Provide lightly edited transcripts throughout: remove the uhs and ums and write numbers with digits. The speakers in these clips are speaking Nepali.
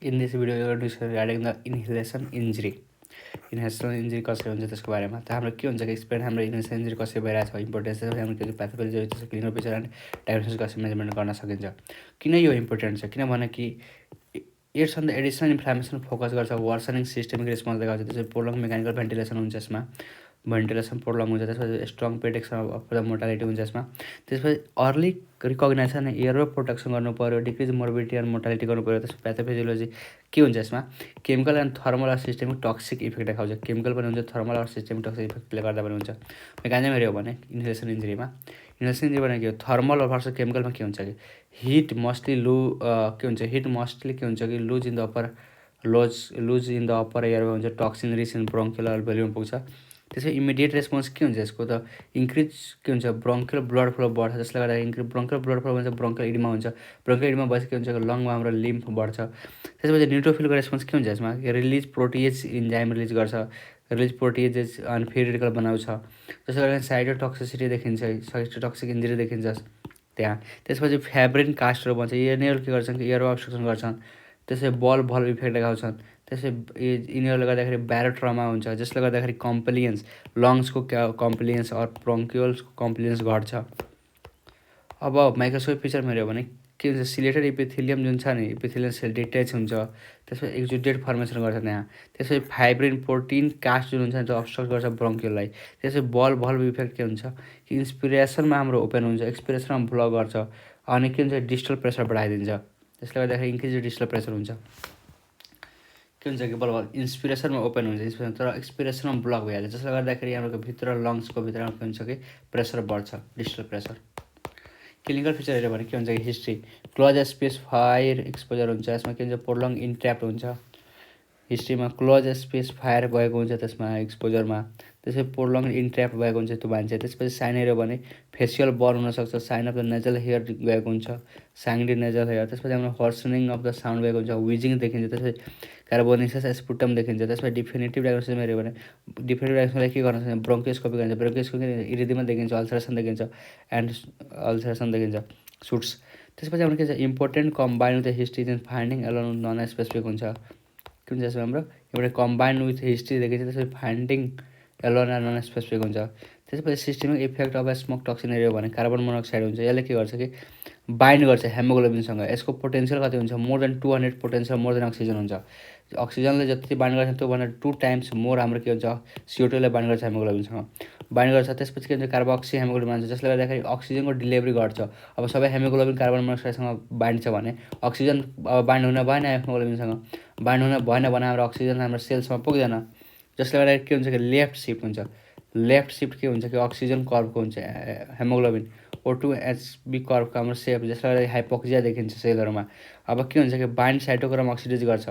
In this video, we are going to regarding the inhalation injury. Inhalation injury कसरी हुन्छ त्यसको बारेमा त हाम्रो के हुन्छ कि एक्सप्लेन हाम्रो इन्हेलेसन इन्जुरी कसरी भइरहेको छ इम्पोर्टेन्स हाम्रो के प्याथोलोजी त्यसको क्लिनिकल पिक्चर एन्ड डायग्नोसिस कसरी मेजरमेन्ट गर्न सकिन्छ। किन यो इम्पोर्टेन्ट छ किनभने कि it's on the additional inflammation focus गर्छ, वर्सनिङ सिस्टमिक रेस्पोन्स देखाउँछ, त्यसपछि प्रोलङ मेकानिकल भेन्टिलेसन हुन्छ यसमा, भेन्टिलेसन प्रोलङ हुन्छ, त्यसपछि strong protection of the mortality हुन्छ यसमा, त्यसपछि अर्ली रिकग्नाइजेसन एयर प्रोटेक्सन गर्नु पऱ्यो, डिक्रिज मोर्बिडिटी एन्ड मोर्टालिटी गर्नु पऱ्यो। त्यसपछि प्याथोफिजियोलोजी के हुन्छ यसमा केमिकल एन्ड थर्मल र सिस्टमिक टक्सिक इफेक्ट देखाउँछ, केमिकल पनि हुन्छ थर्मल र सिस्टमिक टक्सिक इफेक्टले गर्दा पनि हुन्छ। मेकानिजम हेऱ्यो भने इन्हेलेसन इन्जुरीमा भनेको के हो थर्मल भर्सेस केमिकलमा के हुन्छ कि हिट मस्टली के हुन्छ कि loose in the upper airway हुन्छ, toxin reach in bronchial volume पुग्छ। त्यसपछि इमिडिएट रेस्पोन्स के हुन्छ यसको त इन्क्रिज के हुन्छ ब्रोङ्कियल ब्लड फ्लो बढ्छ, जसले गर्दा ब्रोङ्कियल ब्लड फ्लो हुन्छ ब्रोङ्कियल इडिमा हुन्छ, ब्रोङ्कियल इडिमा भएपछि के हुन्छ लङमा हाम्रो लिम्फ बढ्छ। त्यसपछि न्युट्रोफिलको रेस्पोन्स के हुन्छ यसमा रिलिज प्रोटिएज इन्जाइम रिलिज गर्छ, रिलिज प्रोटिएजेस अनि फ्री रेडिकल बनाउँछ, जसले गर्दा साइटोटक्सिसिटी देखिन्छ, साइटोटक्सिक इन्जुरी देखिन्छ त्यहाँ। त्यसपछि फ्याब्रिन कास्टहरू भन्छ, यिनीहरू के गर्छन् कि एयर अब्स्ट्रक्सन गर्छन्, त्यसै बल इफेक्ट देखाउँछन्। त्यसै यिनीहरूले गर्दाखेरि ब्यारोट्रमा हुन्छ, जसले गर्दाखेरि कम्प्लियन्स लङ्सको कम्प्लियन्स अर ब्रोङ्कियल्सको कम्प्लियन्स घट्छ। अब माइक्रोस्कोपिक पिक्चरमा हेऱ्यो भने के हुन्छ सिलेटेड इपिथेलियम जुन छ नि इपिथेलियम सेल डिट्याच हुन्छ, त्यसपछि एक्जुडेट फर्मेसन गर्छ त्यहाँ। त्यसपछि फाइब्रिन प्रोटिन कास्ट जुन हुन्छ त्यो अब्स्ट्रक्ट गर्छ ब्रोङ्कियोललाई। त्यसपछि बल्ब इफेक्ट के हुन्छ कि इन्सपिरेसनमा हाम्रो ओपन हुन्छ, एक्सपिरेसनमा ब्लक गर्छ, अनि के हुन्छ डिस्टल प्रेसर बढाइदिन्छ, त्यसले गर्दाखेरि इन्क्रिज डिस्टल प्रेसर हुन्छ। के हुन्छ कि बल्ब इन्सपिरेसनमा ओपन हुन्छ तर एक्सपिरेसनमा ब्लक भइहाल्छ, जसले गर्दाखेरि हाम्रो भित्र लङ्सको भित्रमा के हुन्छ कि प्रेसर बढ्छ, डिस्टल प्रेसर। क्लिनिकल फिचर हेऱ्यो भने के हुन्छ कि history close space fire exposure हुन्छ, यसमा के हुन्छ प्रोलङ इन्ट्र्याप्ट हुन्छ, हिस्ट्रीमा क्लोज स्पेस फायर भएको हुन्छ त्यसमा एक्सपोजरमा, त्यसपछि प्रोलङ इन्ट्र्याप्ट भएको हुन्छ त्यो मान्छे। त्यसपछि साइन हेऱ्यो भने फेसियल बर्न हुनसक्छ, sign of the nasal hair गएको हुन्छ, साङ्डी नेजल हेयर। त्यसपछि हाम्रो हर्सनिङ अफ द साउन्ड भएको हुन्छ, विजिङ देखिन्छ, त्यसपछि कार्बोनिसस स्पुटम देखिन्छ। त्यसपछि डिफिनेटिभ डायग्नोसिसमा हेऱ्यो भने डिफिनेटिभ डायग्नोसिसलाई के गर्न सक्छ ब्रोङ्कियोस्कोपी गरिन्छ, ब्रोङ्कियोस्कोपी इरिदिमा देखिन्छ, अल्सरेसन देखिन्छ सुट्स। त्यसपछि हाम्रो के छ important combine with history and finding alone non specific हुन्छ, के हुन्छ यसमा हाम्रो एउटा कम्बाइन विथ हिस्ट्री देखिन्छ, त्यसपछि फाइन्डिङ एलोन नन स्पेसिफिक हुन्छ। त्यसपछि systemic effect of smoke toxin हेऱ्यो भने कार्बन मोनोक्साइड हुन्छ, यसले के गर्छ कि बाइन्ड गर्छ हेमोग्लोबिनसँग, यसको पोटेन्सियल कति हुन्छ more than 200 potential more than oxygen हुन्छ। अक्सिजनले जति बाइन्ड गर्छ त्योभन्दा 2 टाइम्स मोर हाम्रो के हुन्छ CO2ले बाइन्ड गर्छ हेमोग्लोबिनसँग बाइन्ड गर्छ। त्यसपछि के हुन्छ कार्बोक्सी हेमोग्लोबिन हुन्छ, जसले गर्दाखेरि अक्सिजनको डेलिभरी घट्छ। अब सबै हेमोग्लोबिन कार्बन मोनोक्साइडसँग बाइन्ड छ भने अक्सिजन अब बाइन्ड हुन भएन, हेमोग्लोबिनसँग बाइन्ड हुन भएन भने हाम्रो अक्सिजन हाम्रो सेल्समा पुग्दैन, जसले गर्दाखेरि के हुन्छ कि लेफ्ट सिफ्ट हुन्छ। लेफ्ट सिफ्ट के हुन्छ कि अक्सिजन कर्भको हुन्छ हेमोग्लोबिन O2HB कर्भको हाम्रो सेप, जसले गर्दा हाइपोक्सिया देखिन्छ सेलहरूमा। अब के हुन्छ कि बाइन्ड साइटोक्रोम अक्सिडेज गर्छ,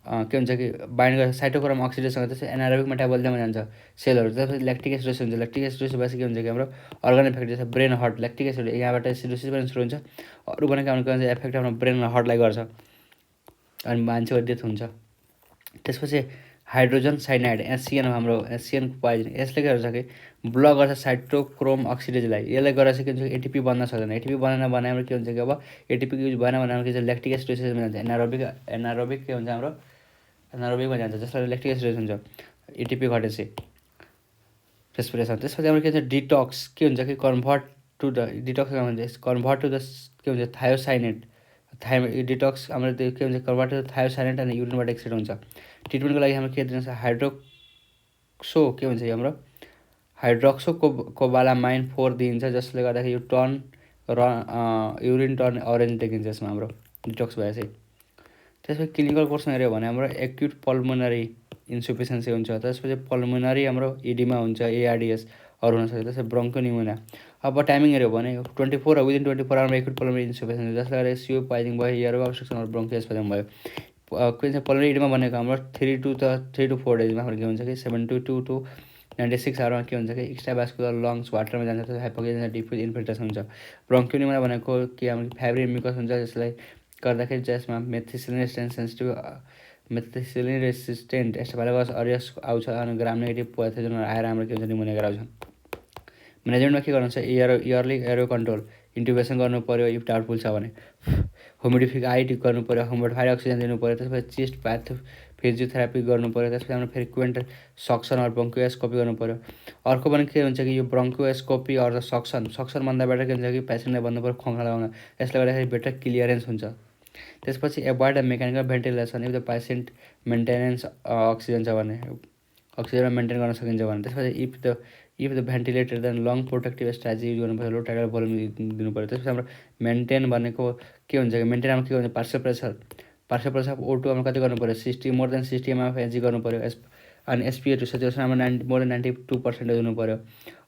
के हुन्छ कि बाइन्ड गर्छ साइटोक्रोम अक्सिडेजसँग, त्यसपछि एनारोबिक मेटाबोलिजममा जान्छ सेलहरू। त्यसपछि ल्याक्टिक एसिडोसिस हुन्छ, ल्याक्टिक एसिडोसिस भएपछि के हुन्छ कि हाम्रो अर्गन इफेक्ट जस्तै ब्रेन हार्ट ल्याक्टिक एसिड यहाँबाट एसिडोसिस पनि सुरु हुन्छ, अरू भनेको हाम्रो के हुन्छ इफेक्ट हाम्रो ब्रेन हार्टलाई गर्छ अनि मान्छेको डेथ हुन्छ। त्यसपछि हाइड्रोजन साइनाइड एसिएन हाम्रो एसिएन पोइजन, यसले के गर्छ कि ब्लक गर्छ साइटोक्रोम अक्सिडेजलाई, यसले गर्दा चाहिँ के हुन्छ एटिपी बन्न सक्दैन, एटिपी बनेन भने हाम्रो के हुन्छ कि अब एटिपीको युज भएन भने हाम्रो के हुन्छ ल्याक्टिक एसिडोसिसमा जान्छ, एनारोबिक के हुन्छ हाम्रो एनारोबिकमा जान्छ, जसलाई ल्याक्टिक एसिडोसिस हुन्छ एटिपी घटेपछि रेस्पिरेसन। त्यसपछि हाम्रो के हुन्छ डिटक्स के हुन्छ कि कन्भर्ट टु द के हुन्छ थायोसाइनेट डिटक्स हाम्रो त्यो के हुन्छ कन्भर्ट टु थायोसाइनेट अनि युरिनबाट एक्सिड हुन्छ। ट्रिटमेन्टको लागि हाम्रो के दिन्छ के हुन्छ हाम्रो हाइड्रोक्सोकोबालामाइन 4 दिइन्छ, जसले गर्दाखेरि यो टर्न र युरिन टर्न अरेन्ज देखिन्छ यसमा हाम्रो डिटक्स भएपछि। त्यसपछि क्लिनिकल कोर्समा हेऱ्यो भने हाम्रो एक्युट पल्मोनरी इन्सुफिसियन्सी हुन्छ, त्यसपछि पल्मोनरी हाम्रो इडिमा हुन्छ, ARDS अरू हुनसक्छ, त्यसपछि ब्रोङ्को निमोनिया। अब टाइमिङ हेऱ्यो भने विदिन 24 आवरमा एक्युट पल्मोनरी इन्सुफिसियन्सी, जसले गर्दा CO पोइजनिङ भयो, एयर अब्स्ट्रक्सन ब्रोङ्कियोस्पाजम भयो। के भन्छ पल्मोनरी इडिमा भनेको हाम्रो 3 to 4 डेजमा हाम्रो के हुन्छ कि 72 to 96 आवरमा के हुन्छ कि एक्स्ट्राभास्कुलर लङ्स वाटरमा जान्छ, त्यसपछि हाइपोक्सिया डिफ्युज इन्फिल्ट्रेसन हुन्छ। ब्रोङ्कियोनिमोनिया भनेको के हाम्रो फाइब्रिन म्युकस हुन्छ, जसलाई गर्दाखेरि चाहिँ यसमा मेथिसिलिन रेसिस्टेन्ट एस्टाफाइलोकस अरियस आउँछ अनि ग्राम नेगेटिभ प्याथोजन आएर हाम्रो के हुन्छ निमोनिया गराउँछ। म्यानेजमेन्टमा के गर्नुहुन्छ इयरली एरो कन्ट्रोल इन्टुबेसन गर्नु पऱ्यो इफ डाउटफुल छ भने, ह्युमिडिफाइड गर्नु पऱ्यो, ह्युमिडिफाइड अक्सिजन दिनु पऱ्यो। त्यसपछि चेस्ट पाथ फिजियोथेरापी गर्नु पऱ्यो। त्यसपछि हाम्रो फेरि क्वेन्टर सक्सन अर ब्रोन्कोस्कोपी गर्नु पऱ्यो। अर्को पनि के हुन्छ कि यो ब्रोन्कोस्कोपी अर सक्सन भन्दाबाट के हुन्छ कि पेसेन्टलाई भन्नु पऱ्यो खोक्ला लगाउन, यसले गर्दाखेरि बेटर क्लियरेन्स हुन्छ। त्यसपछि avoid mechanical ventilation if the patient maintenance oxygen छ भने, अक्सिजन मेन्टेन गर्न सकिन्छ भने। त्यसपछि if the ventilator then lung protective strategy use गर्नु पऱ्यो, लो टाइडल भोल्युम दिनु पऱ्यो। त्यसपछि हाम्रो मेन्टेन भनेको के हुन्छ कि मेन्टेन हाम्रो के हुन्छ पार्सल प्रेसर O2 हाम्रो कति गर्नु पऱ्यो, 60 मोर देन 60 mF/Hg गर्नु पऱ्यो। अनि SpO2 सेचुरेसन हाम्रो मोर देन 92% हुनु पऱ्यो।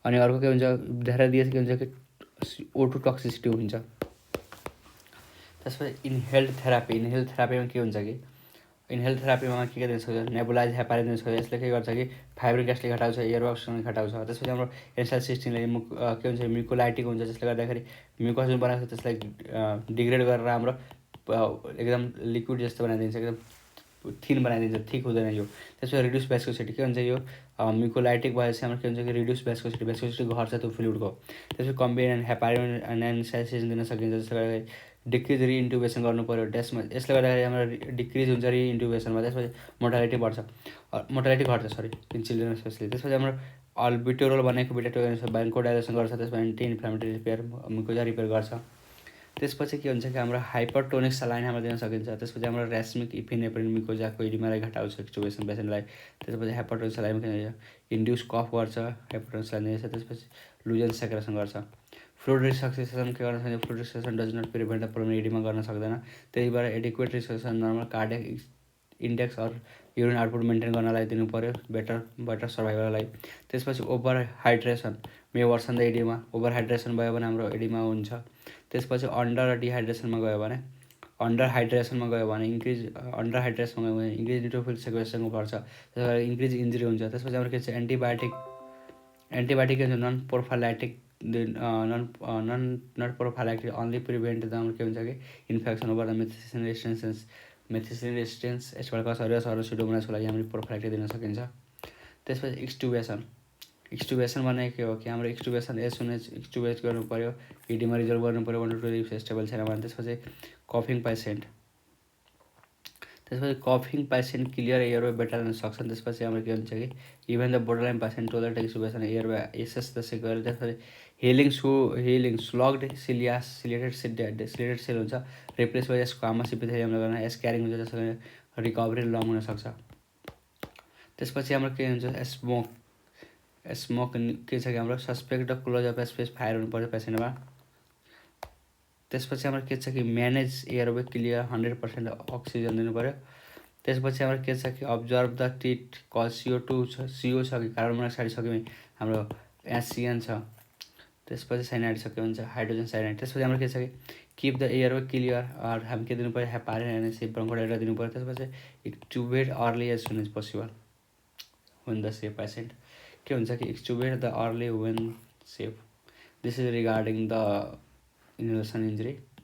अनि अर्को के हुन्छ धेरै दिएपछि के हुन्छ कि O2 टक्सिसिटी हुन्छ। त्यसपछि इनहेल्ड थेरापीमा के हुन्छ कि इनहेल्ड थेरापीमा के दिन सक्छ, नेबुलाइज हेपारिन दिन सक्छ। यसले के गर्छ कि फाइब्रिक एसिडले घटाउँछ, एयर अक्सिजन घटाउँछ। त्यसपछि हाम्रो एन्साइल सिस्टिनले के हुन्छ म्युकोलाइटिक हुन्छ, जसले गर्दाखेरि म्युकस जुन बनाएको छ त्यसलाई डिग्रेड गरेर हाम्रो एकदम लिक्विड जस्तो बनाइदिन्छ, एकदम थिन बनाइदिन्छ, थिक हुँदैन यो। त्यसपछि रिड्युस भेस्कोसिटी के हुन्छ, यो म्युकोलाइटिक भएपछि हाम्रो के हुन्छ कि रिड्युस भेस्कोसिटी घट्छ त्यो फ्लुइडको। त्यसपछि कम्बिनेन्ट हेपारिन एन्ड एन्साइसिन दिन सकिन्छ, जसले गर्दाखेरि डिक्रिज रिइन्ट्युबेसन गर्नु पऱ्यो टेस्टमा। यसले गर्दाखेरि हाम्रो डिक्रिज हुन्छ रिइन्ट्युबेसनमा। त्यसपछि मोर्टालिटी घट्छ इन चिल्ड्रेन स्पेसली। त्यसपछि हाम्रो अल्बिटोरोल भनेको बिटा ब्याङ्कोडाइलेसन गर्छ, त्यसमा एन्टी इन्फ्लामेटरी रिपेयर मुकोजा रिपेयर गर्छ। त्यसपछि के हुन्छ कि हाम्रो हाइपरटोनिक सलाइन हाम्रो दिन सकिन्छ। त्यसपछि हाम्रो रेस्मिक इफिनेफ्रिन मुकोजाको इडिमालाई घटाउँछ एक्सटुबेसन पेसेन्टलाई। त्यसपछि हाइपरटोनिक सलाइन के हुन्छ, इन्ड्युस कफ गर्छ, हाइपरटोनिक सलाइन दिन्छ। त्यसपछि लुजन सेक्रेसन गर्छ। फ्लुइड रिसक्सेसन के गर्न सक्छ, fluid resuscitation does not prevent the pulmonary oedema गर्न सक्दैन। त्यही भएर adequate resuscitation normal cardiac index or urine output maintain गर्नलाई दिनु पऱ्यो बेटर सर्भाइभललाई। त्यसपछि over hydration may worsen the oedema, over hydration भयो भने हाम्रो एडिमा हुन्छ। त्यसपछि अन्डर डिहाइड्रेसनमा गयो भने इन्क्रिज न्युट्रोफिल सेक्रेसन बढ्छ, त्यसबाट इन्क्रिज इन्जुरी हुन्छ। त्यसपछि हाम्रो के छ एन्टिबायोटिक के हुन्छ नन प्रोफाइल्याक्टिक अन्ली प्रिभेन्ट द के हुन्छ कि इन्फेक्सन ओभर द मेथिसिन रेसिस्टेन्स यसबाट कसरी सुडोमोनासको लागि हामीले प्रोफाइल्याक्टिक दिन सकिन्छ। त्यसपछि एक्सटुबेसन भनेको के हो कि हाम्रो एक्सटुबेसन एक्सटुबेट गर्नु पऱ्यो, इडीमा रिजल्भ गर्नु पऱ्यो 1 to 2 स्टेबल छैन भने। त्यसपछि कफिङ पेसेन्ट क्लियर एयरवे बेटर हुन सक्छन्। त्यसपछि हाम्रो के हुन्छ कि even the borderline patient tolerate extubation airway access त्यसै गरेर। त्यसपछि हिलिङ स्लग्ड सिलेटेड सेल हुन्छ, रिप्लेस भयो स्क्वामस इपिथेलियमले गर्न एस क्यारिङ हुन्छ, त्यसले रिकभरी लङ हुनसक्छ। त्यसपछि हाम्रो के हुन्छ स्मोक के छ कि हाम्रो suspect close of space fire हुनु पर्छ पेसेन्टमा। त्यसपछि हाम्रो के छ कि म्यानेज एयरवे क्लियर 100% अक्सिजन दिनु पऱ्यो। त्यसपछि हाम्रो के छ कि observe the tit call CO2 छ कि कार्बन मोनोक्साइड सक्यो भने हाम्रो SCN छ। त्यसपछि साइनाइड सक्यो भने चाहिँ हाइड्रोजन साइनाइड। त्यसपछि हाम्रो के छ कि keep the airway clear or हामी के दिनु पऱ्यो हेपारिन एन्ड ब्रोन्कोडाइलेटर दिनु पऱ्यो। त्यसपछि extubate early as soon as possible when the safe patient के हुन्छ कि extubate the early when safe. This is regarding the inhalation injury.